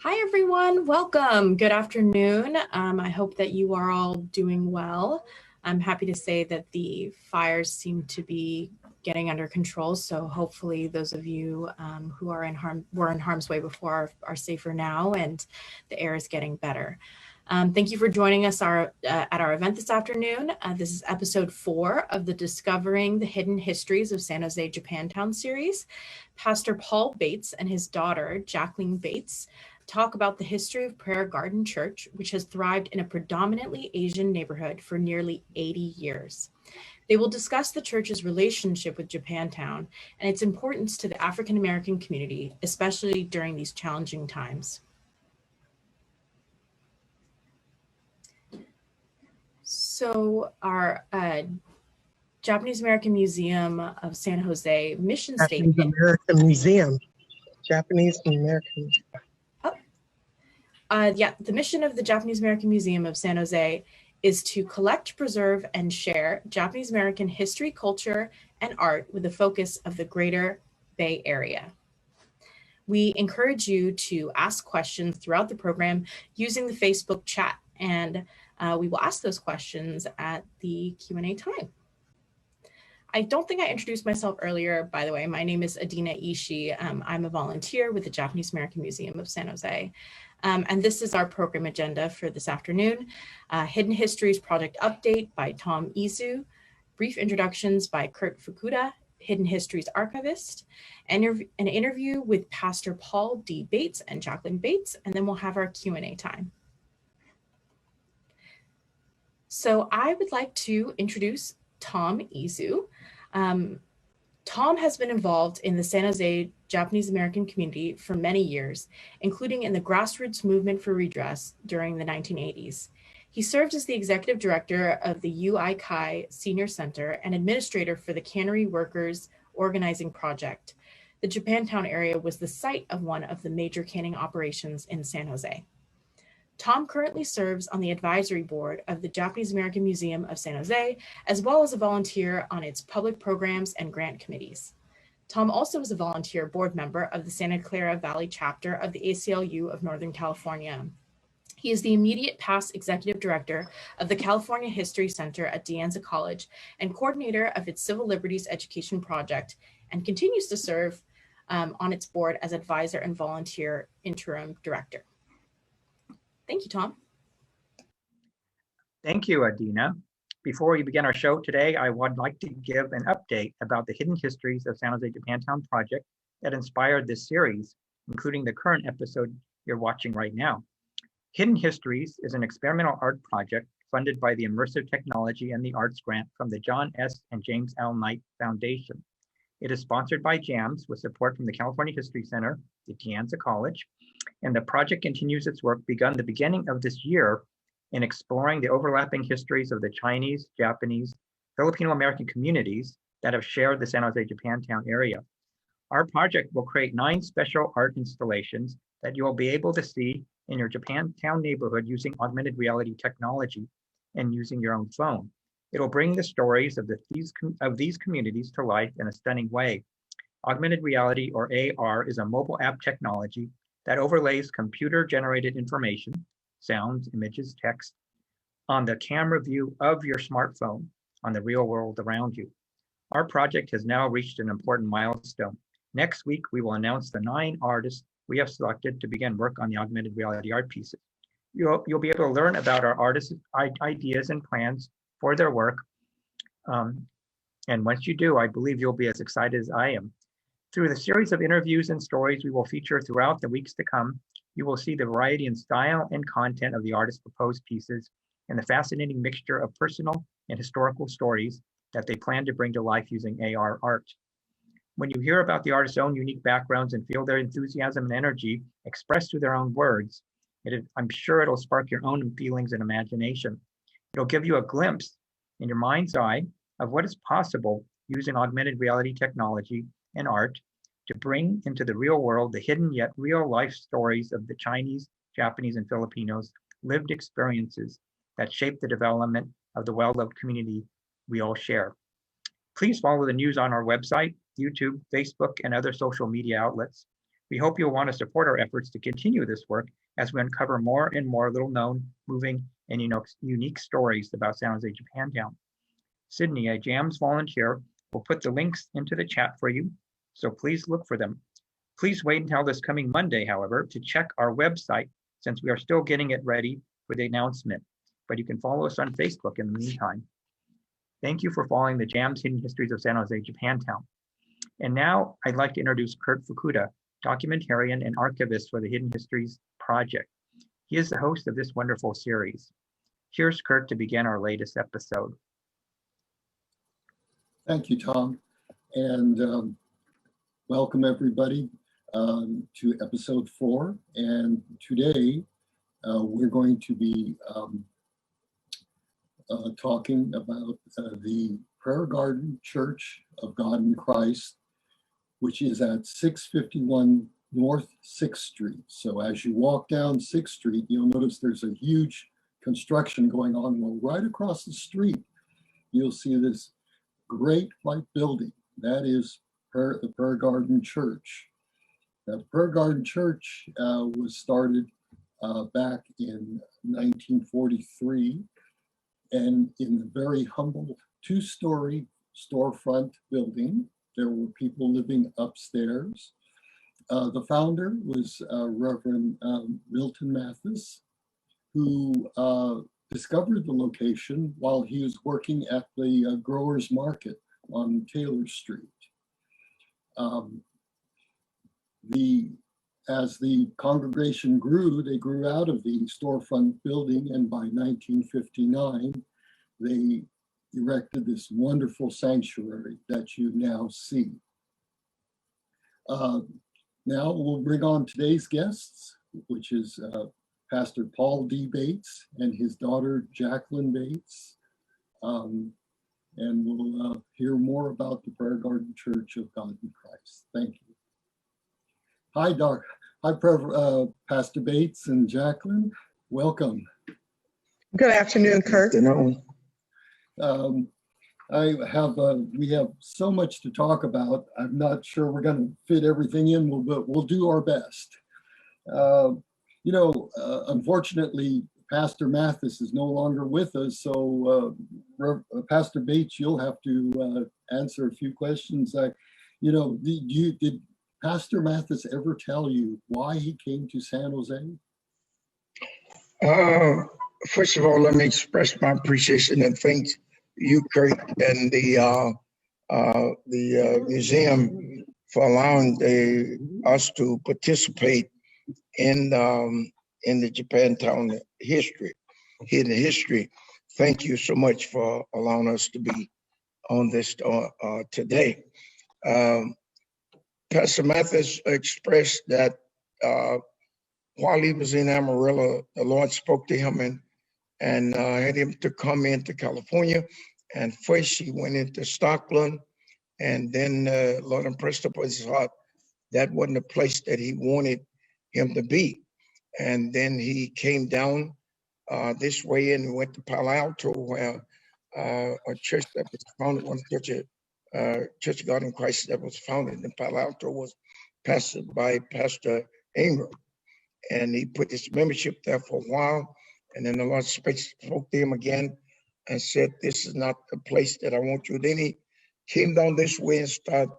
Hi, everyone. Welcome. Good afternoon. I hope that you are all doing well. I'm happy to say that the fires seem to be getting under control. So hopefully those of you who were in harm's way before are safer now, and the air is getting better. Thank you for joining us at our event this afternoon. This is episode 4 of the Discovering the Hidden Histories of San Jose Japantown series. Pastor Paul Bates and his daughter, Jacqueline Bates, talk about the history of Prayer Garden Church, which has thrived in a predominantly Asian neighborhood for nearly 80 years. They will discuss the church's relationship with Japantown and its importance to the African American community, especially during these challenging times. So our Japanese American Museum of San Jose mission statement. Japanese American Museum. Japanese American. The mission of the Japanese American Museum of San Jose is to collect, preserve, and share Japanese American history, culture, and art with the focus of the greater Bay Area. We encourage you to ask questions throughout the program using the Facebook chat, and we will ask those questions at the Q&A time. I don't think I introduced myself earlier, by the way. My name is Adina Ishii. I'm a volunteer with the Japanese American Museum of San Jose. And this is our program agenda for this afternoon. Hidden Histories Project Update by Tom Izu, brief introductions by Kurt Fukuda, Hidden Histories Archivist, an interview with Pastor Paul D. Bates and Jacqueline Bates, and then we'll have our Q&A time. So I would like to introduce Tom Izu. Tom has been involved in the San Jose Japanese American community for many years, including in the grassroots movement for redress during the 1980s. He served as the executive director of the UI Kai Senior Center and administrator for the Cannery Workers Organizing Project. The Japantown area was the site of one of the major canning operations in San Jose. Tom currently serves on the advisory board of the Japanese American Museum of San Jose, as well as a volunteer on its public programs and grant committees. Tom also is a volunteer board member of the Santa Clara Valley chapter of the ACLU of Northern California. He is the immediate past executive director of the California History Center at De Anza College and coordinator of its Civil Liberties Education Project, and continues to serve on its board as advisor and volunteer interim director. Thank you, Tom. Thank you, Adina. Before we begin our show today, I would like to give an update about the Hidden Histories of San Jose Japantown project that inspired this series, including the current episode you're watching right now. Hidden Histories is an experimental art project funded by the Immersive Technology and the Arts Grant from the John S. and James L. Knight Foundation. It is sponsored by JAMS with support from the California History Center, the De Anza College, and the project continues its work begun the beginning of this year in exploring the overlapping histories of the Chinese, Japanese, Filipino-American communities that have shared the San Jose Japantown area. Our project will create 9 special art installations that you will be able to see in your Japantown neighborhood using augmented reality technology and using your own phone. It'll bring the stories of these communities to life in a stunning way. Augmented reality, or AR, is a mobile app technology that overlays computer-generated information, sounds, images, text, on the camera view of your smartphone on the real world around you. Our project has now reached an important milestone. Next week, we will announce the 9 artists we have selected to begin work on the augmented reality art pieces. You'll be able to learn about our artists' ideas and plans for their work. And once you do, I believe you'll be as excited as I am. Through the series of interviews and stories we will feature throughout the weeks to come, you will see the variety in style and content of the artist's proposed pieces and the fascinating mixture of personal and historical stories that they plan to bring to life using AR art. When you hear about the artist's own unique backgrounds and feel their enthusiasm and energy expressed through their own words, I'm sure it'll spark your own feelings and imagination. It'll give you a glimpse in your mind's eye of what is possible using augmented reality technology and art to bring into the real world the hidden yet real life stories of the Chinese, Japanese, and Filipinos' lived experiences that shape the development of the well-loved community we all share. Please follow the news on our website, YouTube, Facebook, and other social media outlets. We hope you'll want to support our efforts to continue this work as we uncover more and more little-known, moving, and unique stories about San Jose Japantown. Sydney, a JAMS volunteer, will put the links into the chat for you, so please look for them. Please wait until this coming Monday, however, to check our website since we are still getting it ready for the announcement, but you can follow us on Facebook in the meantime. Thank you for following the JAMS Hidden Histories of San Jose Japantown. And now I'd like to introduce Kurt Fukuda, documentarian and archivist for the Hidden Histories Project. He is the host of this wonderful series. Here's Kurt to begin our latest episode. Thank you, Tom, and welcome everybody to episode 4. And today we're going to be talking about the Prayer Garden Church of God in Christ, which is at 651 North 6th Street. So as you walk down 6th Street, you'll notice there's a huge construction going on. Well, right across the street, you'll see this great white building. That is the Prayer Garden Church. The Prayer Garden Church was started back in 1943, and in the very humble 2-story storefront building. There were people living upstairs. The founder was Reverend Milton Mathis, who discovered the location while he was working at the Growers Market on Taylor Street. As the congregation grew, they grew out of the storefront building, and by 1959, they erected this wonderful sanctuary that you now see. Now we'll bring on today's guests, which is Pastor Paul D. Bates and his daughter Jacqueline Bates, and we'll hear more about the Prayer Garden Church of God in Christ. Thank you. Hi, Pastor Bates and Jacqueline. Welcome. Good afternoon, Kurt. We have so much to talk about. I'm not sure we're going to fit everything in, but we'll do our best. Unfortunately, Pastor Mathis is no longer with us, so Pastor Bates, you'll have to answer a few questions. Did Pastor Mathis ever tell you why he came to San Jose? First of all, let me express my appreciation and thanks you, Kurt, and the museum for allowing us to participate in the Japantown hidden history. Thank you so much for allowing us to be on this today. Pastor Mathis expressed that while he was in Amarillo, the Lord spoke to him and had him to come into California. And first he went into Stockton, and then Lord impressed upon his heart that wasn't the place that he wanted him to be. And then he came down this way and went to Palo Alto, where a church that was founded, one Church of God in Christ that was founded in Palo Alto was pastored by Pastor Ingram. And he put his membership there for a while. And then the Lord spoke to him again and said, this is not the place that I want you. Then he came down this way and started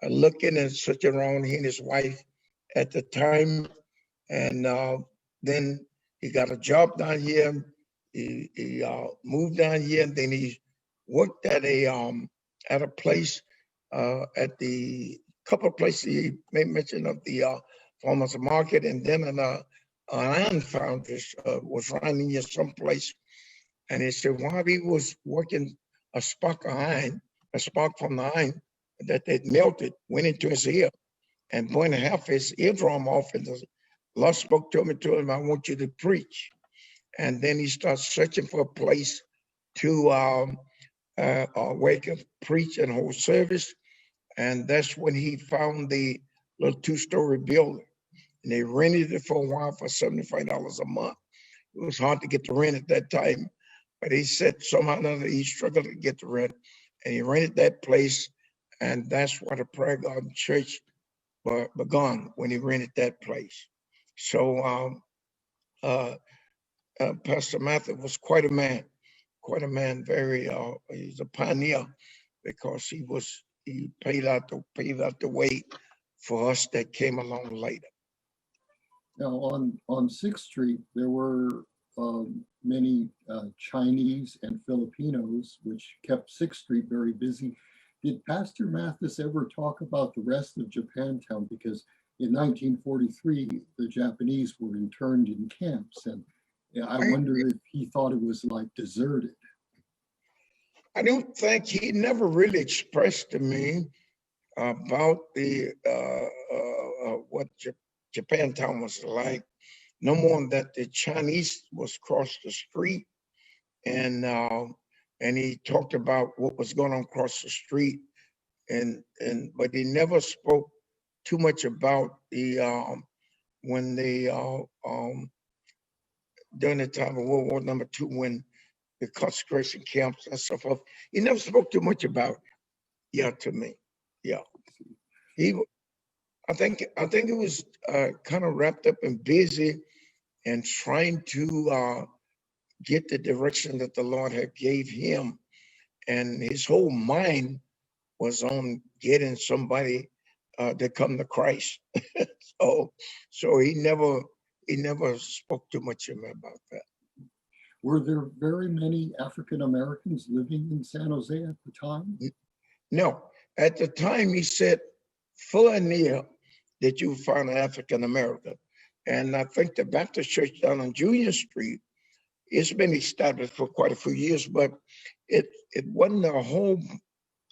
looking and searching around, he and his wife at the time. And then he got a job down here. He moved down here, and then he worked at a place, at the couple of places he made mention of the farmers market, and then an iron foundry was running here someplace. And he said while he was working, a spark from the iron that they'd melted went into his ear and burned half his eardrum off. And the Lord spoke to him and told him, I want you to preach. And then he started searching for a place to where he could preach and hold service. And that's when he found the little 2-story building. And they rented it for a while for $75 a month. It was hard to get the rent at that time, but he said somehow or another he struggled to get the rent. And he rented that place, and that's where the Prayer Garden Church begun when he rented that place. So Pastor Matthew was quite a man, very, he's a pioneer because he paid out the way for us that came along later. Now, on 6th Street, there were many Chinese and Filipinos, which kept 6th Street very busy. Did Pastor Mathis ever talk about the rest of Japantown? Because in 1943, the Japanese were interned in camps, and I wonder if he thought it was like deserted. I don't think he never really expressed to me about the what Japantown was like. No more than that the Chinese was across the street, and he talked about what was going on across the street, but he never spoke too much about the when they during the time of World War II, when the concentration camps and so forth. He never spoke too much about it. Yeah, to me. Yeah. I think it was kind of wrapped up and busy and trying to get the direction that the Lord had gave him. And his whole mind was on getting somebody to come to Christ. So he never spoke too much about that. Were there very many African Americans living in San Jose at the time? No, at the time he said full and near that you would find an African American. And I think the Baptist church down on Junior Street, it's been established for quite a few years, but it wasn't a whole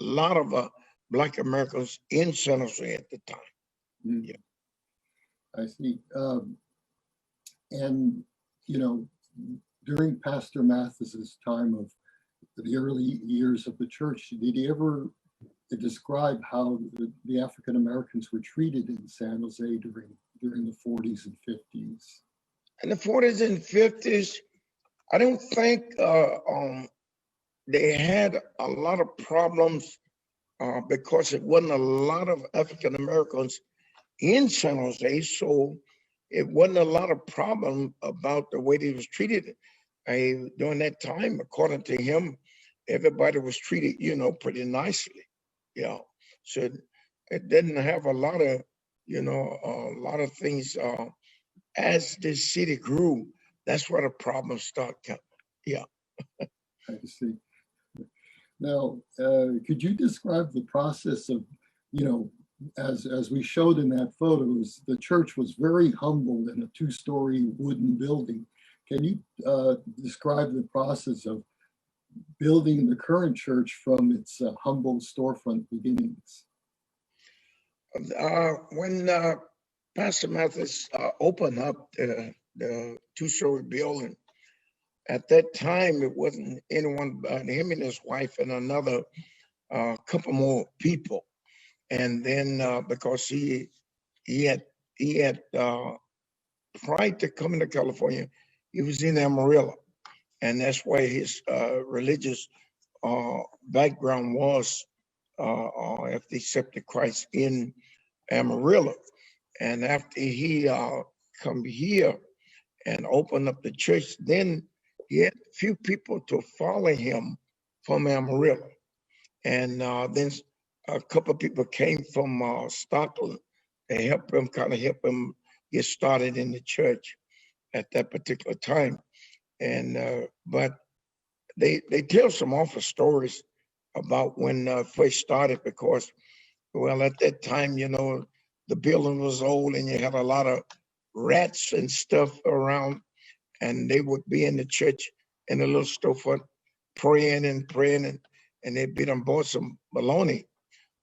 lot of Black Americans in San Jose at the time. Mm. Yeah. I see. And, you know, during Pastor Mathis's time of the early years of the church, did he ever describe how the African Americans were treated in San Jose during the 40s and 50s? In the 40s and 50s, I don't think they had a lot of problems because it wasn't a lot of African Americans in San Jose, so it wasn't a lot of problem about the way they was treated. During that time, according to him, everybody was treated, pretty nicely. Yeah, so it didn't have a lot of, a lot of things. As the city grew, that's where the problems start coming. Yeah. I see. Now, could you describe the process of, as we showed in that photos, the church was very humble in a 2-story wooden building. Can you describe the process of building the current church from its humble storefront beginnings? When Pastor Mathis opened up the 2-story building, at that time it wasn't anyone but him and his wife and another couple more people. And then because he had prior to coming to California, he was in Amarillo, and that's where his religious background was after he accepted Christ in Amarillo. And after he come here and opened up the church, then he had a few people to follow him from Amarillo. And then a couple of people came from Stockton to help him get started in the church at that particular time. And but they tell some awful stories about when first started, because, well, at that time, the building was old and you had a lot of rats and stuff around, and they would be in the church in a little storefront praying, and they'd be on board some bologna.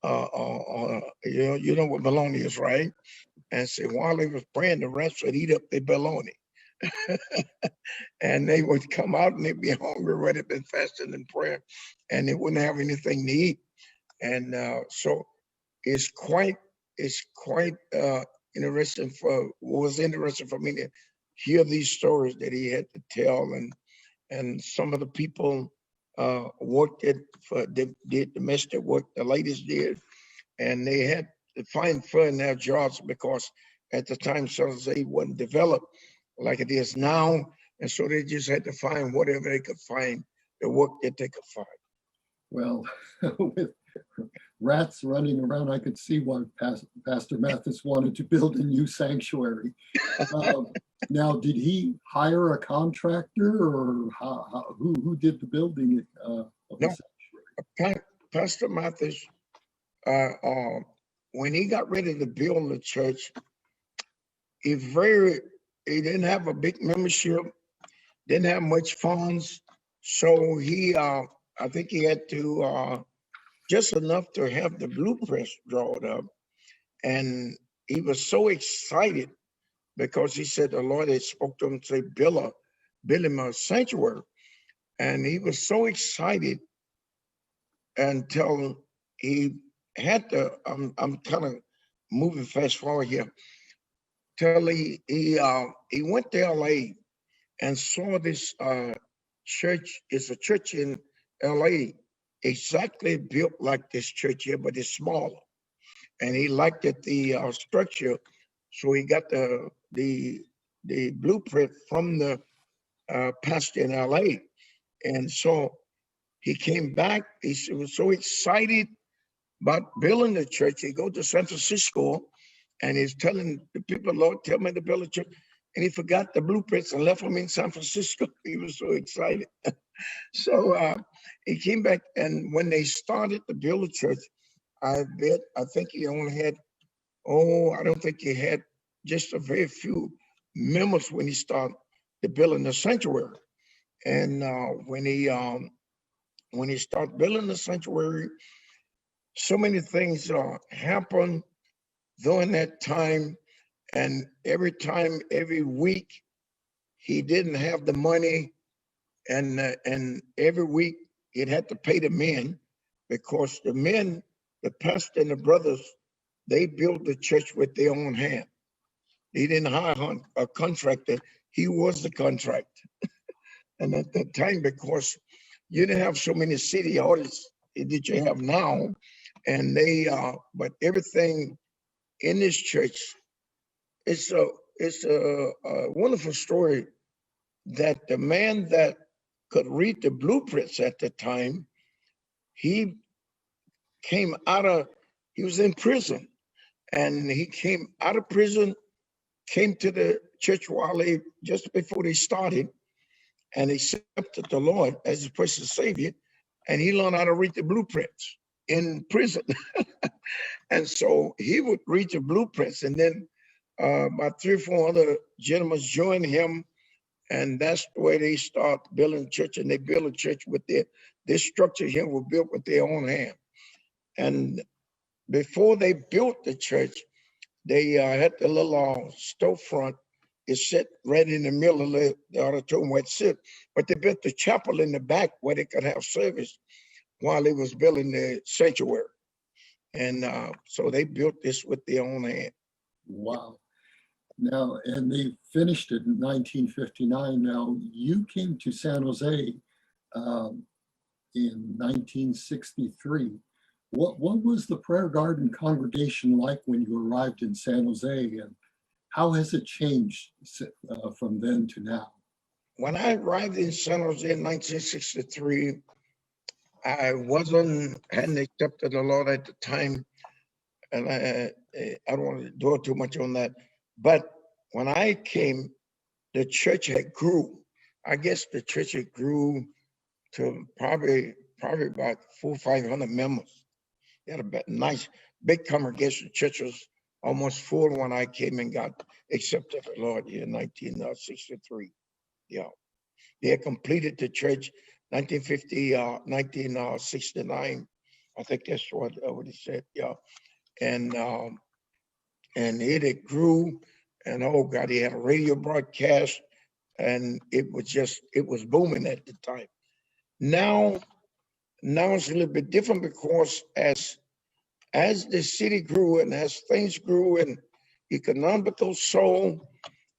You know what bologna is, right? And so while they was praying, the rats would eat up their bologna. And they would come out and they'd be hungry, ready to be fasting and prayer, and they wouldn't have anything to eat. And so it's quite interesting was interesting for me to hear these stories that he had to tell, and some of the people did domestic work, the ladies did, and they had find fun in their jobs because at the time San Jose wasn't developed like it is now. And so they just had to find whatever they could find, the work that they could find. Well, with rats running around, I could see why Pastor Mathis wanted to build a new sanctuary. Now, did he hire a contractor, or who did the building of the sanctuary? Pastor Mathis, when he got ready to build the church, he didn't have a big membership, didn't have much funds, so he I think he had to just enough to have the blueprints drawn up, and he was so excited because he said the Lord had spoke to him to say, build him a sanctuary, and he was so excited until he had to. I'm kind of moving fast forward here. Till he went to LA and saw this church. It's a church in LA, exactly built like this church here, but it's smaller. And he liked it, the structure, so he got the blueprint from the pastor in LA. And so he came back. He was so excited about building the church. He go to San Francisco, and he's telling the people, Lord, tell me to build a church. And he forgot the blueprints and left them in San Francisco. He was so excited. So he came back, and when they started to build a church, I think he only had, I don't think he had, just a very few members when he started the building the sanctuary. And when he started building the sanctuary, so many things happened during that time. And every week, he didn't have the money, and every week he'd have to pay the men, because the men, the pastor and the brothers, they built the church with their own hand. He didn't hire a contractor. He was the contractor. And at that time, because you didn't have so many city audits that you have now, and but everything in this church, it's a wonderful story that the man that could read the blueprints at the time, he was in prison, and he came out of prison, came to the church just before they started, and accepted the Lord as his personal savior, and he learned how to read the blueprints in prison. And so he would read the blueprints, and then about 3 or 4 other gentlemen joined him, and that's the way they start building church. And they built a church with this structure here was built with their own hand. And before they built the church, they had the little storefront. It's set right in the middle of the auditorium where it sit. But they built the chapel in the back where they could have service while they was building the sanctuary. And so they built this with their own hand. Wow. Now, and they finished it in 1959. Now, you came to San Jose in 1963. What was the Prayer Garden congregation like when you arrived in San Jose, and how has it changed from then to now? When I arrived in San Jose in 1963, I hadn't accepted the Lord at the time, and I don't want to dwell too much on that. But when I came, the church had grew. I guess the church had grew to probably about 400 or 500 members. They had a nice big congregation. Church was almost full when I came and got accepted the Lord in 1963. Yeah, they had completed the church 1969. I think that's what he said. Yeah, and it grew, and oh God, he had a radio broadcast, and it was booming at the time. Now it's a little bit different, because as the city grew and as things grew and economical sold,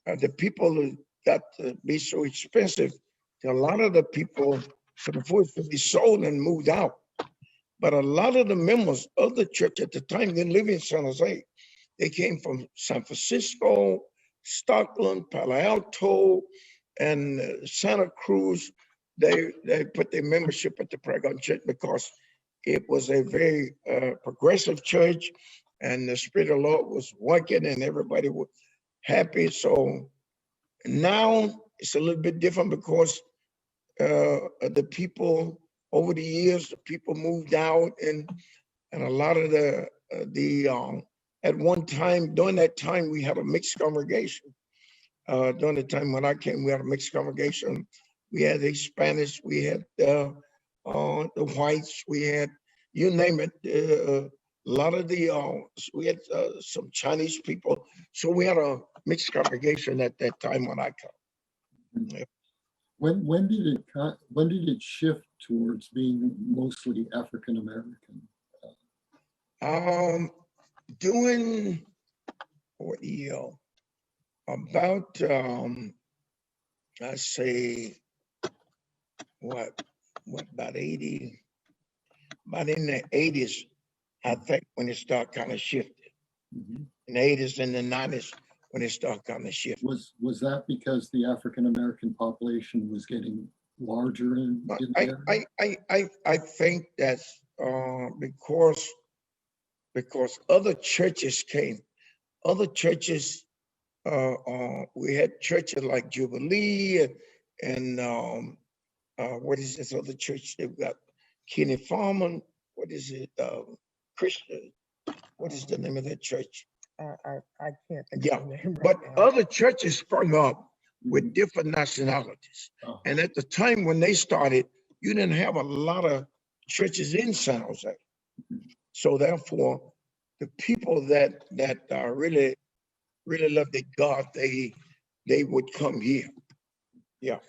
the people got to be so expensive that a lot of the people could afford to be sold and moved out, But a lot of the members of the church at the time didn't live in San Jose. They came from San Francisco, Stockton, Palo Alto, and Santa Cruz. They put their membership at the Prayer Garden Church because it was a very progressive church, and the Spirit of the Lord was working, and everybody was happy. So now it's a little bit different because the people over the years, the people moved out, and a lot of at one time, during that time, we had a mixed congregation. During the time when I came, we had a mixed congregation. We had the Hispanics, we had the whites, we had, you name it, a lot of we had some Chinese people. So we had a mixed congregation at that time when I came. Yeah. When did it shift towards being mostly African American? Doing what year? About I say about 80, about in the 80s, I think, when it started kind of shifted. Mhm. In the 80s and the 90s when it started kind of shifting. Was that because the African American population was getting larger in there? I think that's because other churches came. Other churches, we had churches like Jubilee and what is this other church? They've got Kenny Farman. What is it? Christian. What is the name of that church? I can't think Yeah, of the name but right now. other churches sprung up with different nationalities. Uh-huh. And at the time when they started, you didn't have a lot of churches in San Jose. So therefore, the people that really love their God, they would come here. Yeah.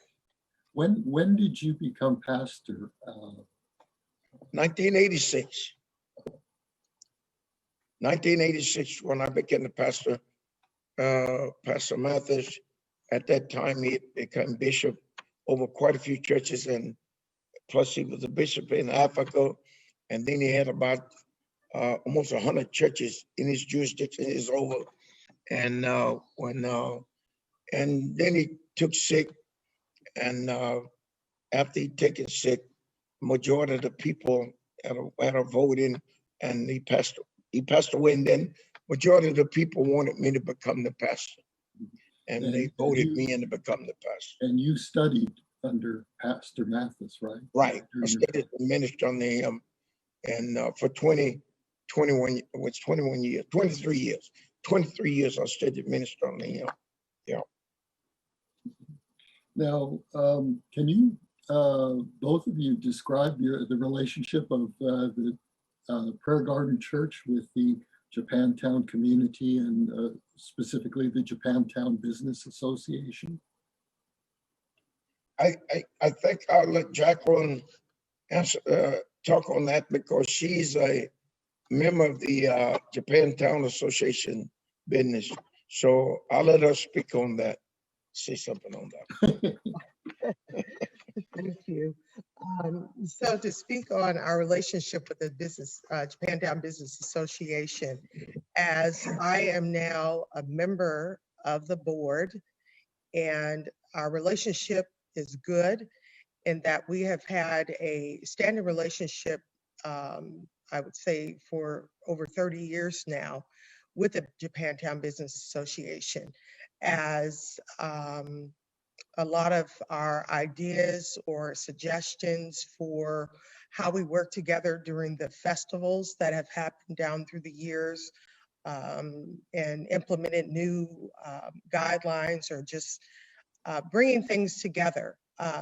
When did you become pastor? 1986. 1986 when I became the pastor. Pastor Mathis, at that time, he became bishop over quite a few churches, and plus he was a bishop in Africa, and then he had about almost 100 churches in his jurisdiction. Is over, and and then he took sick, and after he taken sick, majority of the people had a vote in, and he passed away, and then majority of the people wanted me to become the pastor, and they voted me in to become the pastor. And you studied under Pastor Mathis, right? Right. I studied the ministry under him, and for 21 years, 23 years. 23 years I studied ministry under him. Yeah. Now, can you both of you describe the relationship of the Prayer Garden Church with the Japantown community and specifically the Japantown Business Association? I think I'll let Jacqueline answer, talk on that because she's a member of the Japantown Association business. So I'll let her speak on that, say something on that. Thank you. So to speak on our relationship with the Japantown Business Association, as I am now a member of the board, and our relationship is good in that we have had a standing relationship, I would say for over 30 years now with the Japantown Business Association, as a lot of our ideas or suggestions for how we work together during the festivals that have happened down through the years, and implemented new guidelines, or just bringing things together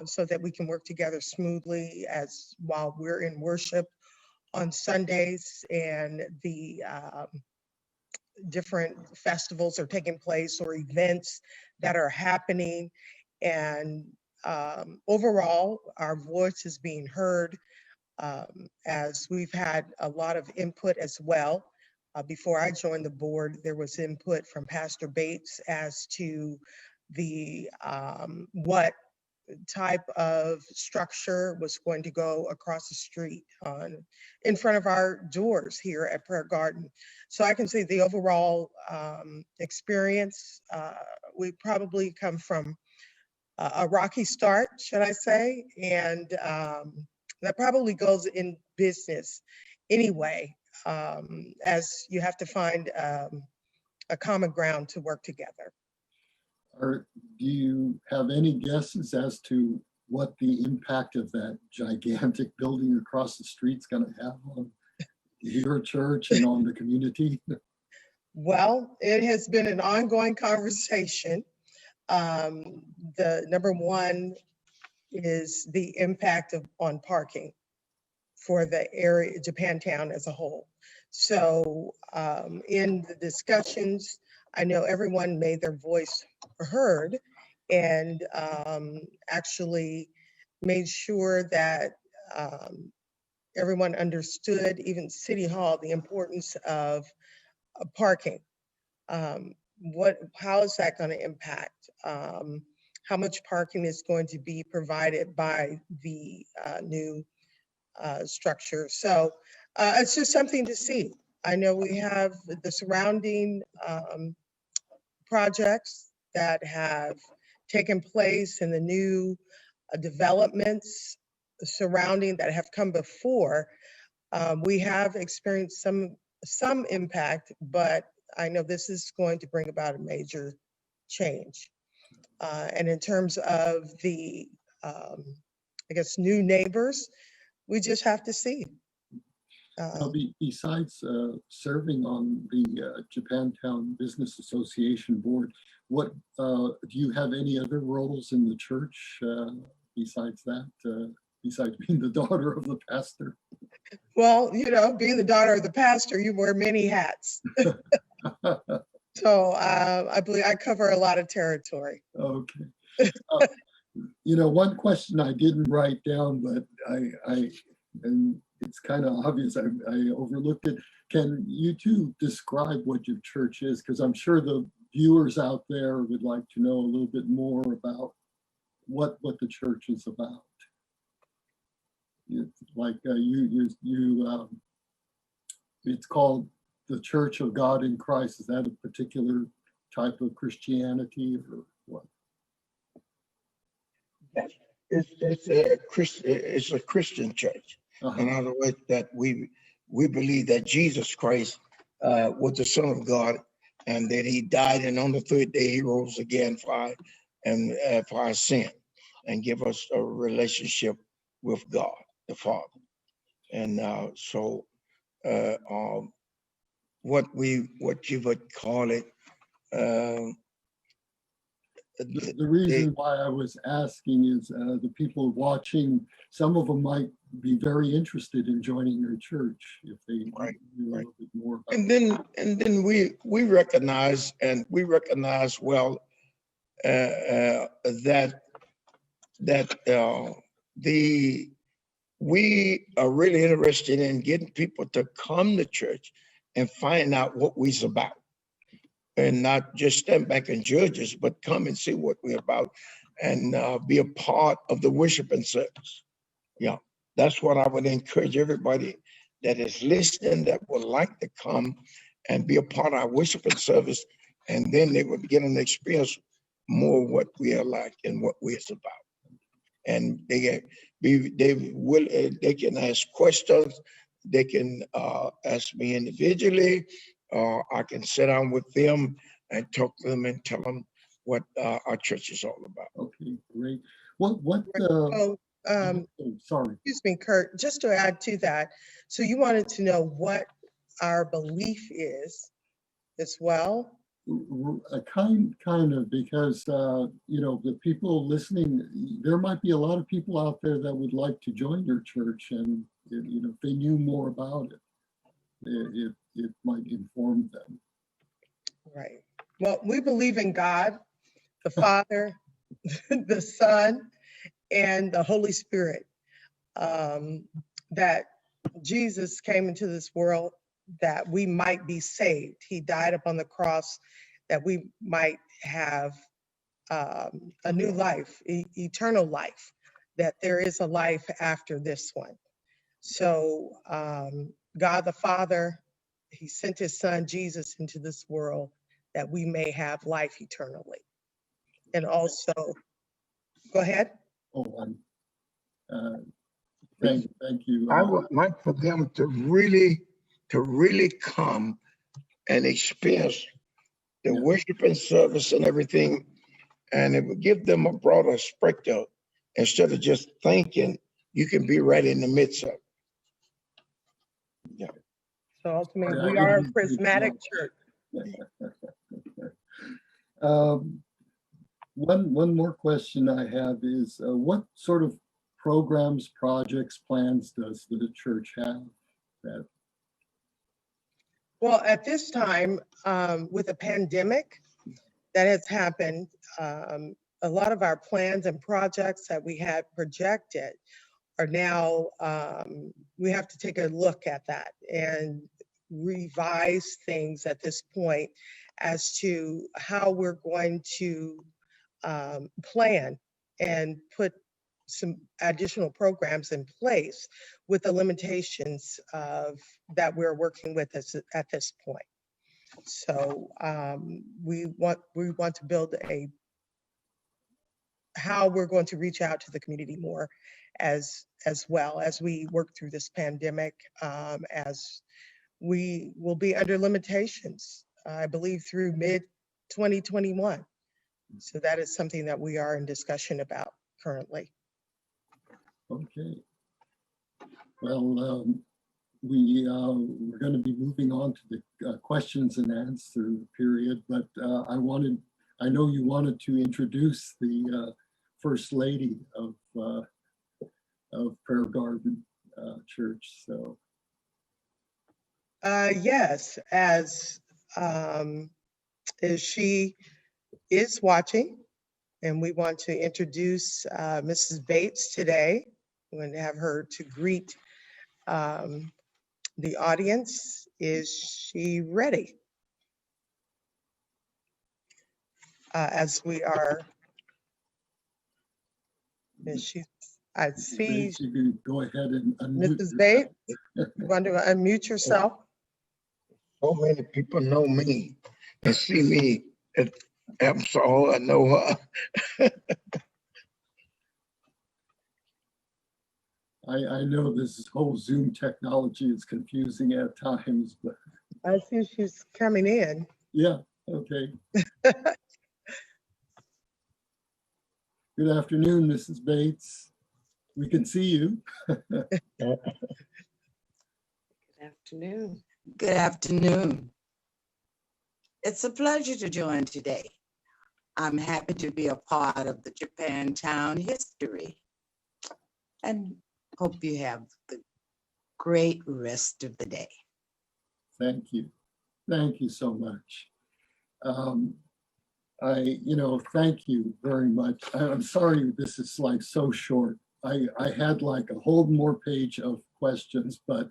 so that we can work together smoothly as while we're in worship on Sundays and the different festivals are taking place or events that are happening. And overall, our voice is being heard, as we've had a lot of input as well. Before I joined the board, there was input from Pastor Bates as to the what type of structure was going to go across the street in front of our doors here at Prayer Garden. So I can say the overall experience, we probably come from a rocky start, should I say, and that probably goes in business anyway, as you have to find a common ground to work together. Do you have any guesses as to what the impact of that gigantic building across the street is going to have on your church and on the community? Well, it has been an ongoing conversation. The number one is the impact on parking for the area, Japantown as a whole. So in the discussions, I know everyone made their voice heard and actually made sure that everyone understood, even City Hall, the importance of parking. How is that going to impact? How much parking is going to be provided by the new structure? So it's just something to see. I know we have the surrounding projects that have taken place and the new developments surrounding that have come before. We have experienced some impact, but I know this is going to bring about a major change. And in terms of the, I guess, new neighbors, we just have to see. Besides serving on the Japantown Business Association board, what do you have any other roles in the church besides that? Besides being the daughter of the pastor? Well, you know, being the daughter of the pastor, you wear many hats. So I believe I cover a lot of territory. Okay. You know, one question I didn't write down, but and it's kind of obvious, I overlooked it. Can you two describe what your church is? Because I'm sure the viewers out there would like to know a little bit more about what the church is about. It's like it's called the Church of God in Christ. Is that a particular type of Christianity or what? It's a Christian church. In other words, that we believe that Jesus Christ was the Son of God, and that He died, and on the third day He rose again for our sin, and give us a relationship with God the Father. And so, what you would call it. The reason why I was asking is the people watching, some of them might be very interested in joining your church if they knew a little bit more about and then we recognize well that we are really interested in getting people to come to church and find out what we're about. And not just stand back and judge us, but come and see what we're about and be a part of the worshiping service. Yeah, that's what I would encourage everybody that is listening that would like to come and be a part of our worshiping service. And then they would get an experience more what we are like and what we're about. And they can ask questions. They can ask me individually. I can sit down with them and talk to them and tell them what our church is all about. Okay, great. Sorry. Excuse me, Kurt, just to add to that. So you wanted to know what our belief is as well? Kind of, because, you know, the people listening, there might be a lot of people out there that would like to join your church, and, you know, if they knew more about it, it might inform them. Right. Well, we believe in God, the Father, the Son, and the Holy Spirit. That Jesus came into this world that we might be saved. He died upon the cross that we might have a new life, eternal life, that there is a life after this one. So God the Father, he sent his son Jesus into this world that we may have life eternally. And also, go ahead. Oh, thank you. I would like for them to really come and experience the Yeah. worship and service and everything. And it would give them a broader perspective instead of just thinking you can be right in the midst of it. So ultimately, Yeah, we I are a didn't- charismatic church. One more question I have is what sort of programs, projects, plans does the church have? That Well, at this time, with the pandemic that has happened, a lot of our plans and projects that we had projected are now, we have to take a look at that and revise things at this point as to how we're going to plan and put some additional programs in place with the limitations of that we're working with us at this point. So we want to build how we're going to reach out to the community more as well as we work through this pandemic, as we will be under limitations, I believe through mid 2021. So that is something that we are in discussion about currently. okay. Well, we're going to be moving on to the questions and answer period, but I know you wanted to introduce the First Lady of Prayer Garden Church. So Yes, as she is watching, and we want to introduce Mrs. Bates today. We're going to have her to greet the audience. Is she ready? As we are, I see Bates, you can go ahead and unmute Mrs. yourself. Bates. You want to unmute yourself? So many people know me and see me at AMSOL. I know her. I know this whole Zoom technology is confusing at times, but I see she's coming in. yeah, okay. Good afternoon, Mrs. Bates. We can see you. Good afternoon. Good afternoon. It's a pleasure to join today. I'm happy to be a part of the Japantown history and hope you have the great rest of the day. Thank you. Thank you so much. Thank you very much. I'm sorry this is like so short. I had like a whole more page of questions, but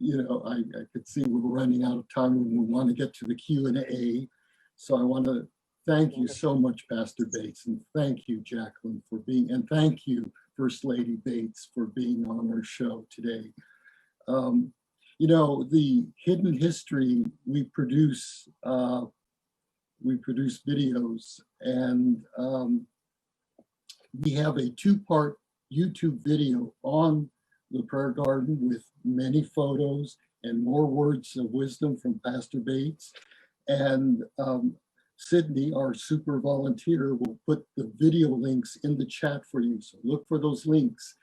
I could see we were running out of time and we want to get to the Q&A. So I want to thank you so much, Pastor Bates, and thank you, Jacqueline, and thank you, First Lady Bates, for being on our show today. The hidden history, we produce videos, and we have a 2-part YouTube video on the Prayer Garden with many photos and more words of wisdom from Pastor Bates. And Sydney, our super volunteer, will put the video links in the chat for you. So look for those links.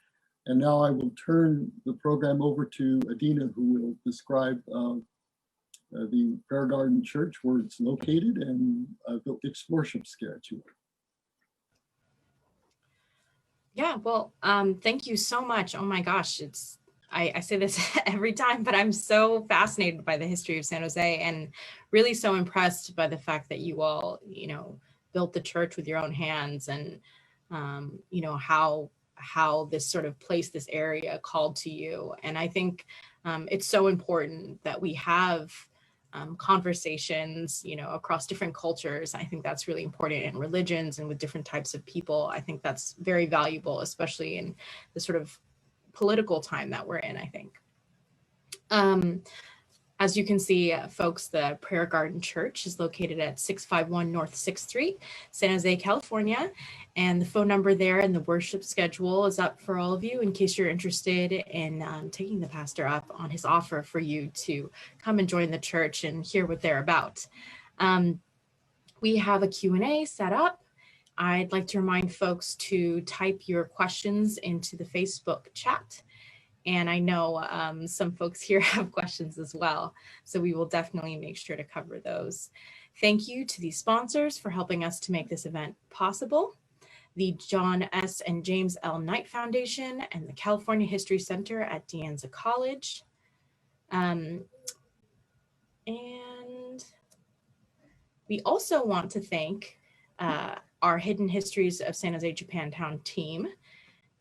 And now I will turn the program over to Adina, who will describe the Prayer Garden Church, where it's located, and its worship schedule. Yeah, well, thank you so much. Oh my gosh, I say this every time, but I'm so fascinated by the history of San Jose and really so impressed by the fact that you all, built the church with your own hands, and how this sort of place, this area called to you. And I think it's so important that we have conversations, across different cultures. I think that's really important in religions and with different types of people. I think that's very valuable, especially in the sort of political time that we're in, I think. As you can see, folks, the Prayer Garden Church is located at 651 North 6th Street, San Jose, California. And the phone number there and the worship schedule is up for all of you in case you're interested in taking the pastor up on his offer for you to come and join the church and hear what they're about. We have a Q&A set up. I'd like to remind folks to type your questions into the Facebook chat. And I know some folks here have questions as well, so we will definitely make sure to cover those. Thank you to the sponsors for helping us to make this event possible: the John S. and James L. Knight Foundation and the California History Center at De Anza College. And we also want to thank our Hidden Histories of San Jose Japantown team.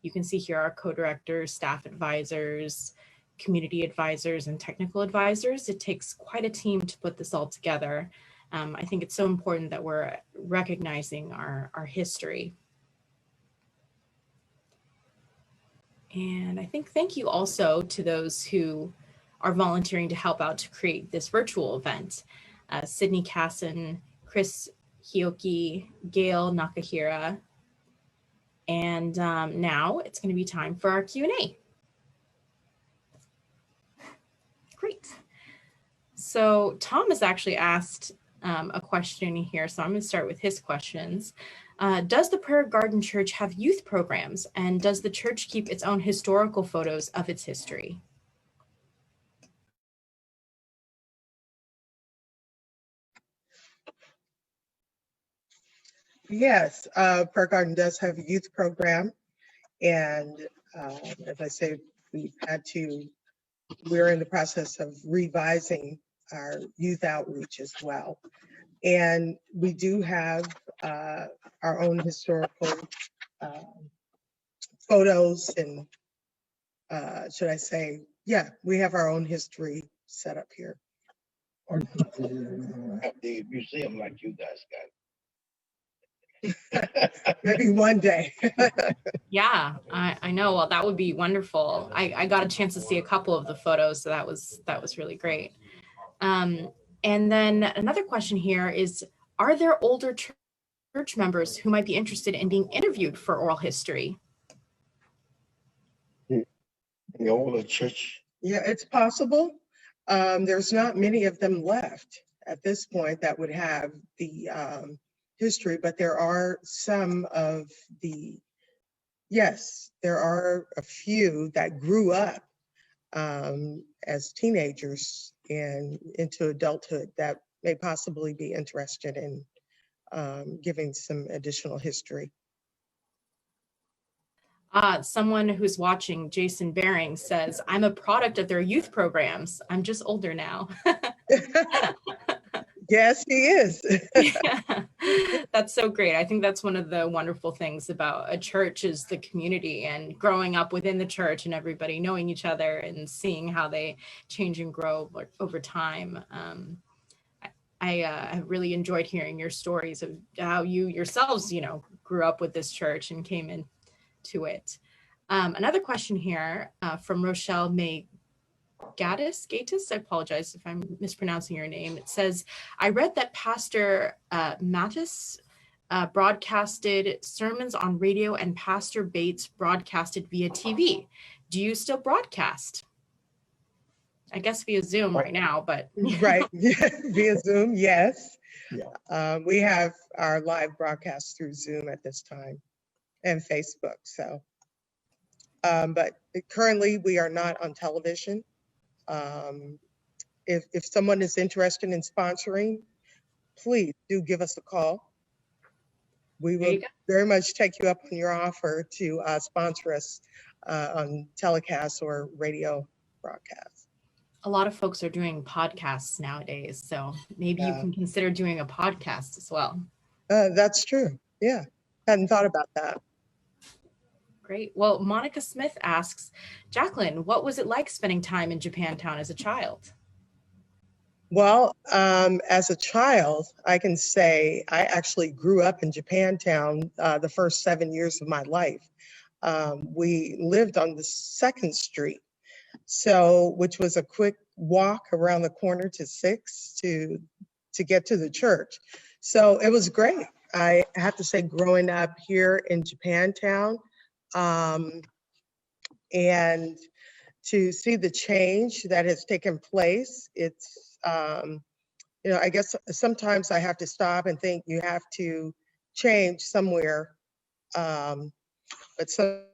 You can see here our co-directors, staff advisors, community advisors, and technical advisors. It takes quite a team to put this all together. I think it's so important that we're recognizing our history. And I think thank you also to those who are volunteering to help out to create this virtual event. Sydney Casson, Chris Hioki, Gail Nakahira. And now it's going to be time for our Q&A. Great. So Tom has actually asked a question here, so I'm going to start with his questions. Does the Prayer Garden Church have youth programs, and does the church keep its own historical photos of its history? Yes, Prayer Garden does have a youth program. And as I say, we're in the process of revising our youth outreach as well. And we do have our own historical photos and should I say, yeah, we have our own history set up here. Or have the museum like you guys got. Maybe one day. Yeah, I know. Well, that would be wonderful. I got a chance to see a couple of the photos, so that was really great. And then another question here is, are there older church members who might be interested in being interviewed for oral history? The older church. Yeah, it's possible. There's not many of them left at this point that would have the history, but there are some of yes, there are a few that grew up as teenagers and into adulthood that may possibly be interested in giving some additional history. Someone who's watching, Jason Baring, says, I'm a product of their youth programs. I'm just older now. Yes, he is. Yeah, that's so great. I think that's one of the wonderful things about a church is the community and growing up within the church and everybody knowing each other and seeing how they change and grow over time. I have really enjoyed hearing your stories of how you yourselves, grew up with this church and came into it. Another question here from Rochelle May Gaddis, I apologize if I'm mispronouncing your name. It says, I read that Pastor Mattis broadcasted sermons on radio and Pastor Bates broadcasted via TV. Do you still broadcast? I guess via Zoom right now, but. Right, via Zoom, yes. Yeah. We have our live broadcast through Zoom at this time and Facebook, so. But currently we are not on television. If someone is interested in sponsoring, please do give us a call. We will very much take you up on your offer to sponsor us on telecast or radio broadcast. A lot of folks are doing podcasts nowadays, so maybe you can consider doing a podcast as well. That's true. Yeah, hadn't thought about that. Great. Well, Monica Smith asks, Jacqueline, what was it like spending time in Japantown as a child? Well, as a child, I can say I actually grew up in Japantown the first 7 years of my life. We lived on the 2nd Street, so which was a quick walk around the corner to 6 to get to the church. So it was great. I have to say, growing up here in Japantown, and to see the change that has taken place, it's I guess sometimes I have to stop and think you have to change somewhere. But so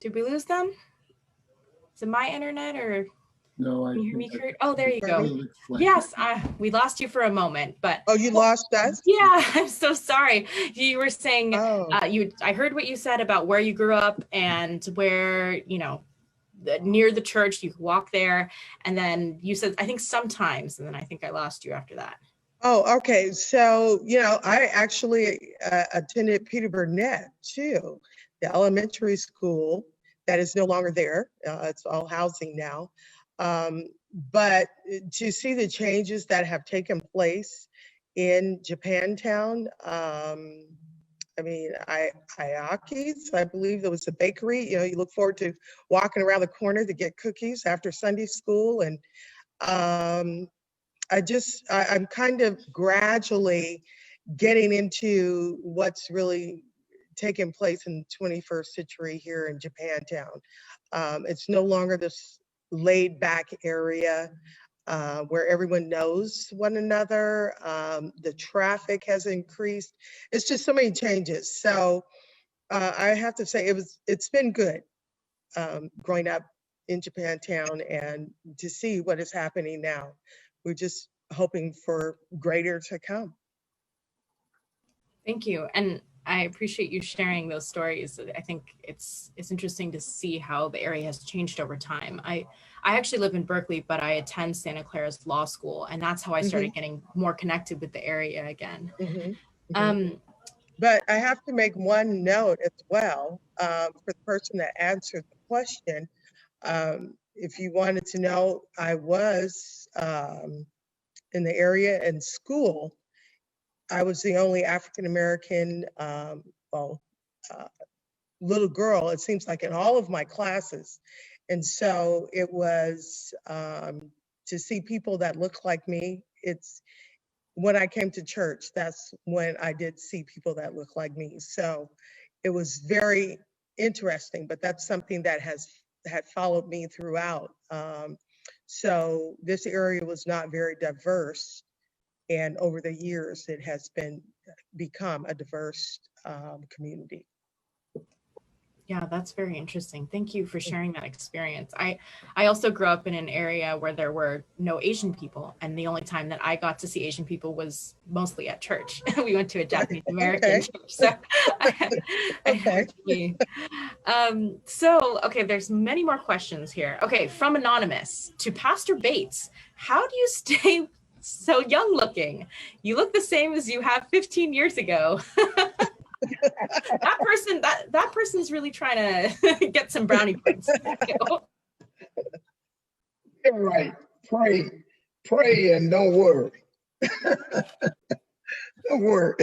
Did we lose them? Is it my internet or No, I can you hear me, think Kurt? Oh, there you Pardon go. me? Yes, we lost you for a moment, but Oh, you lost us? yeah, I'm so sorry. You were saying Oh, I heard what you said about where you grew up and where, near the church, you could walk there. And then you said, I think sometimes, and then I think I lost you after that. oh, okay. So, I actually attended Peter Burnett too, the elementary school that is no longer there. It's all housing now. But to see the changes that have taken place in Japantown, I mean, Iaki's, I believe there was a bakery. You look forward to walking around the corner to get cookies after Sunday school. And I'm kind of gradually getting into what's really taking place in the 21st century here in Japantown. It's no longer this laid back area where everyone knows one another. The traffic has increased. It's just so many changes. So I have to say it's been good growing up in Japantown and to see what is happening now. We're just hoping for greater to come. Thank you. And I appreciate you sharing those stories. I think it's interesting to see how the area has changed over time. I actually live in Berkeley, but I attend Santa Clara's law school, and that's how I started getting more connected with the area again. But I have to make one note as well for the person that answered the question. If you wanted to know, I was in the area in school. I was the only African-American, little girl, it seems like, in all of my classes. And so it was to see people that looked like me. It's when I came to church, that's when I did see people that look like me. So it was very interesting, but that's something that had followed me throughout. So this area was not very diverse. And over the years, it has become a diverse community. Yeah, that's very interesting. Thank you for sharing that experience. I also grew up in an area where there were no Asian people, and the only time that I got to see Asian people was mostly at church. We went to a Japanese American church, so I know what you mean. Okay, there's many more questions here. Okay, from Anonymous to Pastor Bates, how do you stay so young looking? You look the same as you have 15 years ago. that person's really trying to get some brownie points. You're right. Pray and don't worry. Don't worry.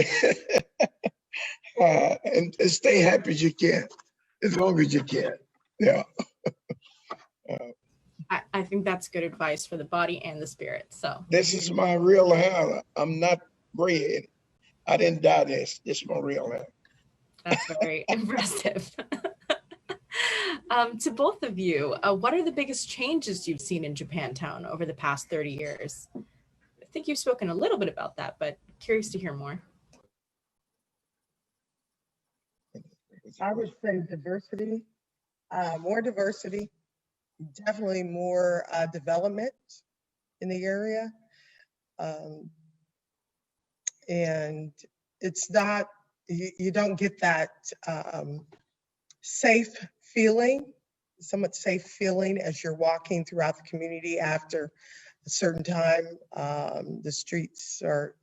And stay happy as you can, as long as you can. Yeah. I think that's good advice for the body and the spirit. So this is my real hair. I'm not gray. I didn't dye this. This is my real hair. That's very impressive. To both of you, what are the biggest changes you've seen in Japantown over the past 30 years? I think you've spoken a little bit about that, but curious to hear more. I would say diversity, more diversity, definitely more development in the area. And it's not, you don't get that somewhat safe feeling as you're walking throughout the community after a certain time. The streets are,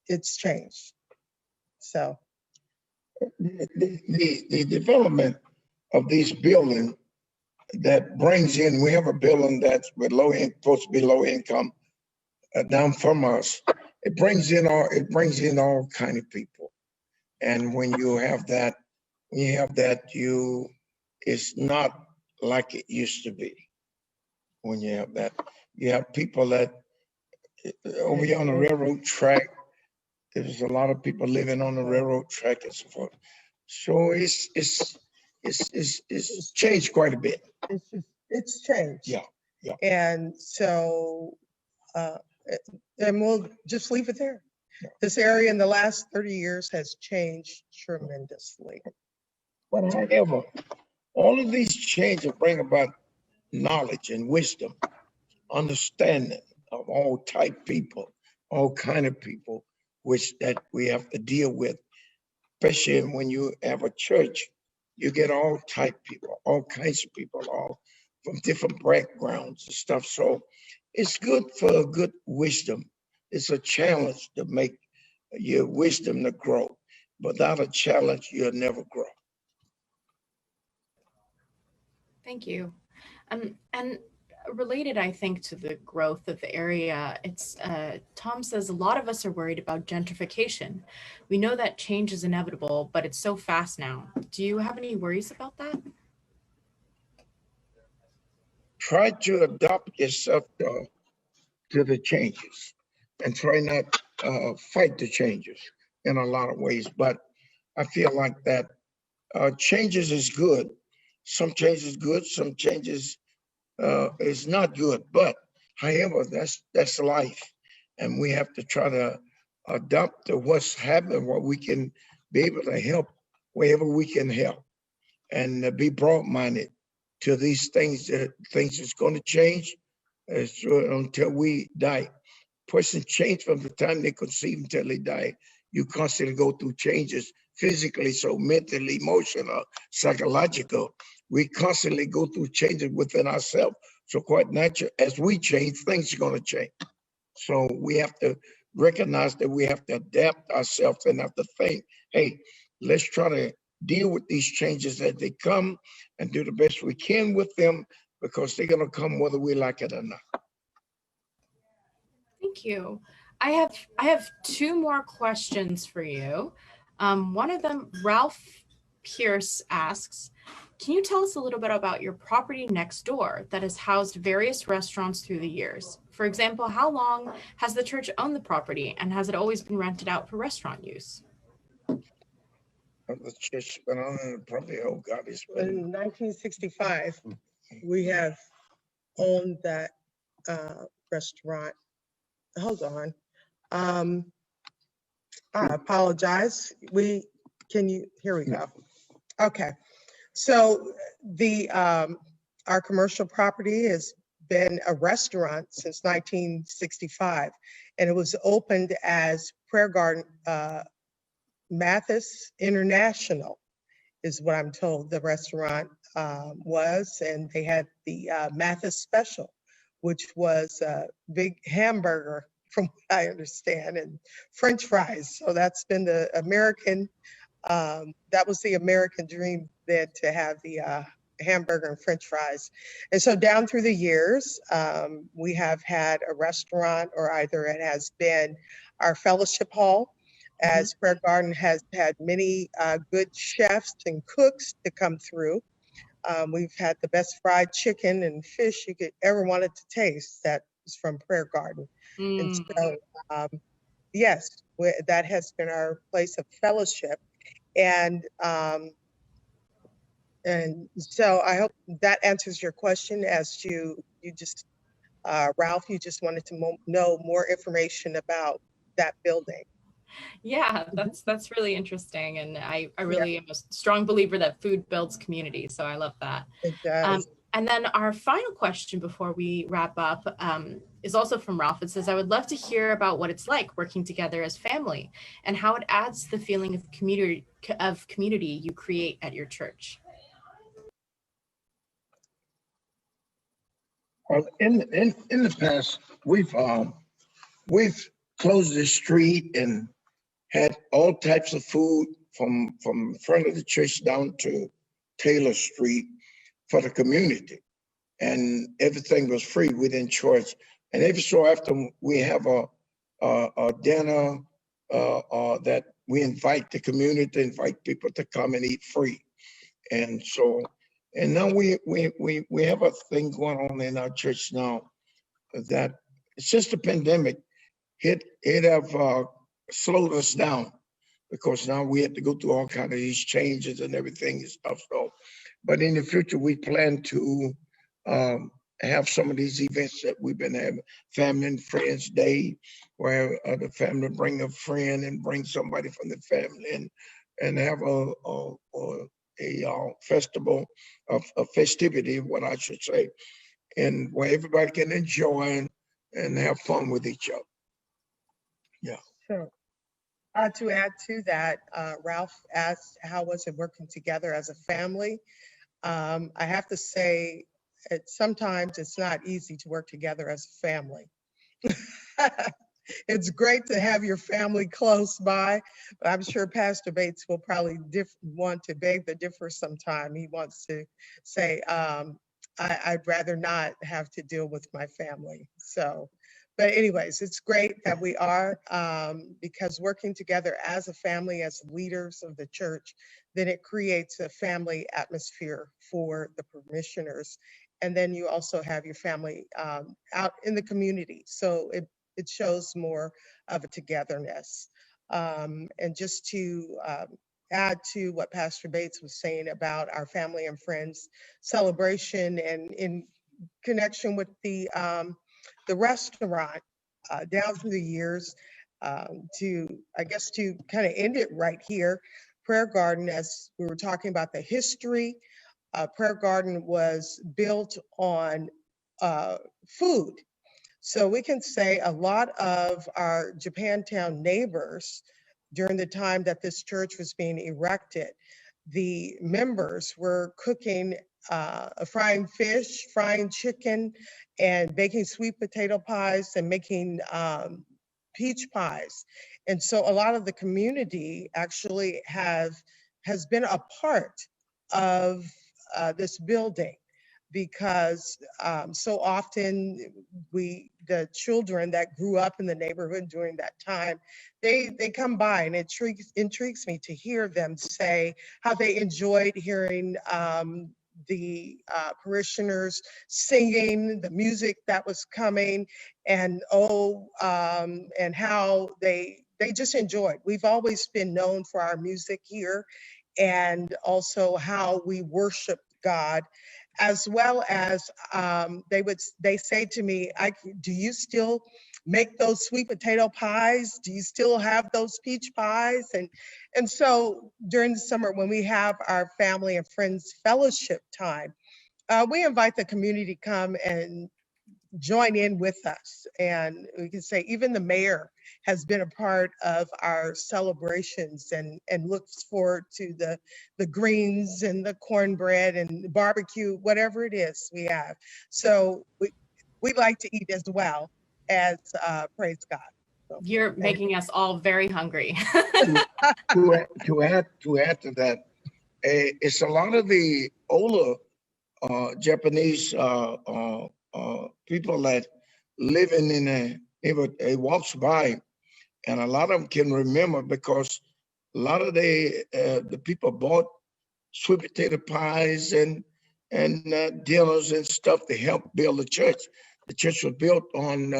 it's changed. So, The development of these buildings that brings in, we have a building that's with supposed to be low income, down from us. It brings in all kind of people. And when you have that, it's not like it used to be. When you have that, you have people that over here on the railroad track, there's a lot of people living on the railroad track and so forth. So it's changed quite a bit. it's changed. Yeah, yeah. And so, and we'll just leave it there. This area in the last 30 years has changed tremendously. But however, all of these changes bring about knowledge and wisdom, understanding of all type people, all kind of people, which that we have to deal with. Especially when you have a church, you get all type people, all kinds of people, all from different backgrounds and stuff. So it's good for good wisdom. It's a challenge to make your wisdom to grow. Without a challenge, you'll never grow. Thank you. And related, I think, to the growth of the area, it's Tom says a lot of us are worried about gentrification. We know that change is inevitable, but it's so fast now. Do you have any worries about that? Try to adapt yourself to the changes and try not fight the changes in a lot of ways. But I feel like that changes is good. Some changes good, some changes is not good. But however, that's life. And we have to try to adapt to what's happening, what we can be able to help wherever we can help, and be broad-minded to these things that's going to change until we die. Person change from the time they conceive until they die. You constantly go through changes physically, so mentally, emotional, psychological. We constantly go through changes within ourselves. So quite natural, as we change, things are going to change. So we have to recognize that we have to adapt ourselves and have to think, hey, let's try to deal with these changes as they come and do the best we can with them, because they're going to come whether we like it or not. Thank you. I have two more questions for you. One of them, Ralph Pierce asks, can you tell us a little bit about your property next door that has housed various restaurants through the years? For example, how long has the church owned the property, and has it always been rented out for restaurant use? The church been on probably, oh God, it's been In 1965, we have owned that restaurant. Hold on. I apologize. Here we go. Okay. So our commercial property has been a restaurant since 1965, and it was opened as Prayer Garden Mathis International is what I'm told the restaurant was, and they had the Mathis Special, which was a big hamburger from what I understand, and French fries. So that's been the American, that was the American dream then, to have the hamburger and French fries. And so down through the years, we have had a restaurant, or either it has been our fellowship hall, as Prayer Garden has had many good chefs and cooks to come through. We've had the best fried chicken and fish you could ever wanted to taste that is from Prayer Garden. And so, yes, that has been our place of fellowship. And so I hope that answers your question as to, Ralph, you just wanted to know more really about that building. Yeah, that's really interesting. And I really am a strong believer that food builds community. So I love that. It does. And then our final question before we wrap up is also from Ralph. It says, I would love to hear about what it's like working together as family and how it adds to the feeling of community you create at your church. Well, in the past, we've closed the street and had all types of food from front of the church down to Taylor Street for the community. And everything was free. We didn't charge. And every so often we have a dinner that we invite the community, invite people to come and eat free. And so, and now we have a thing going on in our church now that since the pandemic, it have slowed us down because now we have to go through all kinds of these changes and everything and stuff. So, but in the future, we plan to have some of these events that we've been having, Family and Friends Day, where the family bring a friend and bring somebody from the family and have a festival of festivity, what I should say, and where everybody can enjoy and have fun with each other. Yeah. Sure. To add to that, Ralph asked, how was it working together as a family? I have to say, sometimes it's not easy to work together as a family. It's great to have your family close by, but I'm sure Pastor Bates will probably want to beg to differ sometime. He wants to say, I'd rather not have to deal with my family. So, but anyways, it's great that we are, because working together as a family, as leaders of the church, then it creates a family atmosphere for the parishioners. And then you also have your family out in the community. So it shows more of a togetherness. And just to add to what Pastor Bates was saying about our family and friends celebration and in connection with the restaurant down through the years, to kind of end it right here, Prayer Garden, as we were talking about the history, Prayer Garden was built on food. So we can say a lot of our Japantown neighbors, during the time that this church was being erected, the members were cooking, frying fish, frying chicken, and baking sweet potato pies and making peach pies. And so a lot of the community actually has been a part of this building, because so often the children that grew up in the neighborhood during that time, they come by, and it intrigues me to hear them say how they enjoyed hearing the parishioners singing the music that was coming, and and how they just enjoyed. We've always been known for our music here, and also how we worship God, as well as they say to me, do you still make those sweet potato pies? Do you still have those peach pies? And so during the summer, when we have our family and friends fellowship time, we invite the community to come and join in with us. And we can say even the mayor has been a part of our celebrations and looks forward to the greens and the cornbread and the barbecue, whatever it is we have. So we like to eat as well as praise God. So, you're making us all very hungry. To add to that, it's a lot of the older Japanese people that living in a neighborhood, they walks by, and a lot of them can remember, because a lot of the people bought sweet potato pies and dinners and stuff to help build the church. The church was built on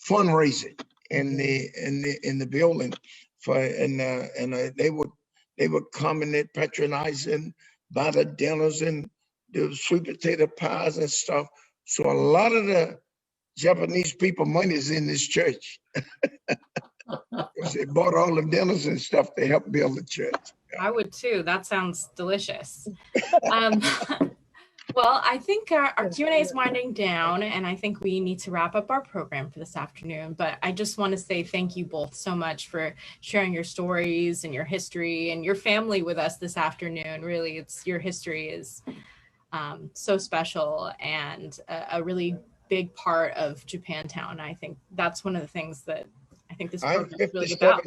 fundraising in the building they would come and they patronize and buy the dinners and the sweet potato pies and stuff. So a lot of the Japanese people money is in this church. They bought all the dinners and stuff to help build the church. I would too. That sounds delicious. Well, I think our Q&A is winding down, and I think we need to wrap up our program for this afternoon. But I just want to say thank you both so much for sharing your stories and your history and your family with us this afternoon. Really, your history is so special and a really big part of Japantown. I think that's one of the things that I think this program is really about.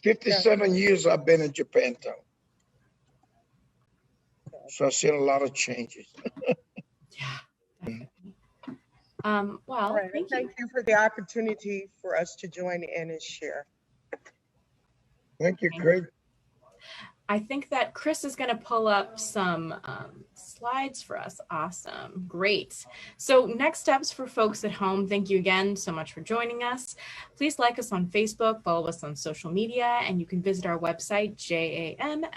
57 years I've been in Japantown. So I've seen a lot of changes. Yeah, definitely. All Well, right, thank you. thank you for the opportunity for us to join in and share. Thank you, Craig. I think that Chris is going to pull up some slides for us. Awesome. Great. So next steps for folks at home. Thank you again so much for joining us. Please like us on Facebook, follow us on social media, and you can visit our website, jamsj.org.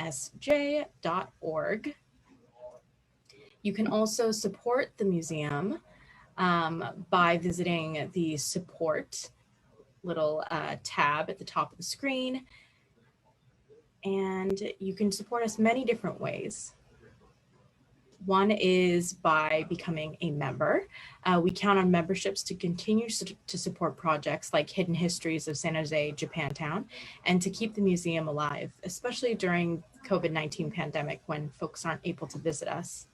You can also support the museum by visiting the support little tab at the top of the screen. And you can support us many different ways. One is by becoming a member. We count on memberships to continue to support projects like Hidden Histories of San Jose Japantown and to keep the museum alive, especially during COVID-19 pandemic when folks aren't able to visit us.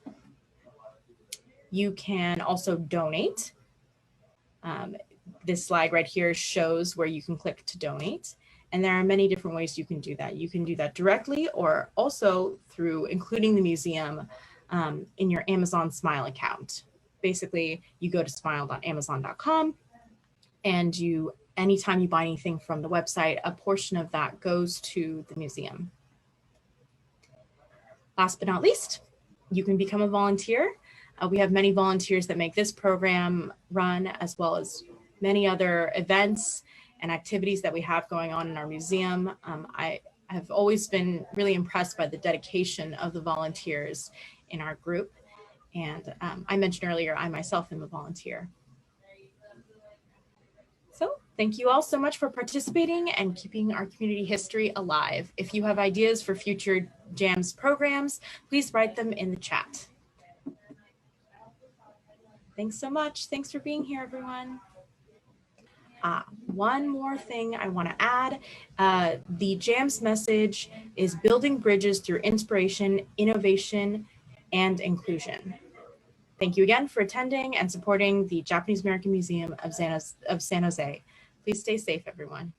You can also donate. This slide right here shows where you can click to donate. And there are many different ways you can do that. You can do that directly or also through including the museum in your Amazon Smile account. Basically, you go to smile.amazon.com and anytime you buy anything from the website, a portion of that goes to the museum. Last but not least, you can become a volunteer. We have many volunteers that make this program run, as well as many other events and activities that we have going on in our museum. I have always been really impressed by the dedication of the volunteers in our group. And I mentioned earlier, I myself am a volunteer. So thank you all so much for participating and keeping our community history alive. If you have ideas for future JAMS programs, please write them in the chat. Thanks so much. Thanks for being here, everyone. One more thing I want to add, the JAMS message is building bridges through inspiration, innovation, and inclusion. Thank you again for attending and supporting the Japanese American Museum of San Jose. Please stay safe, everyone.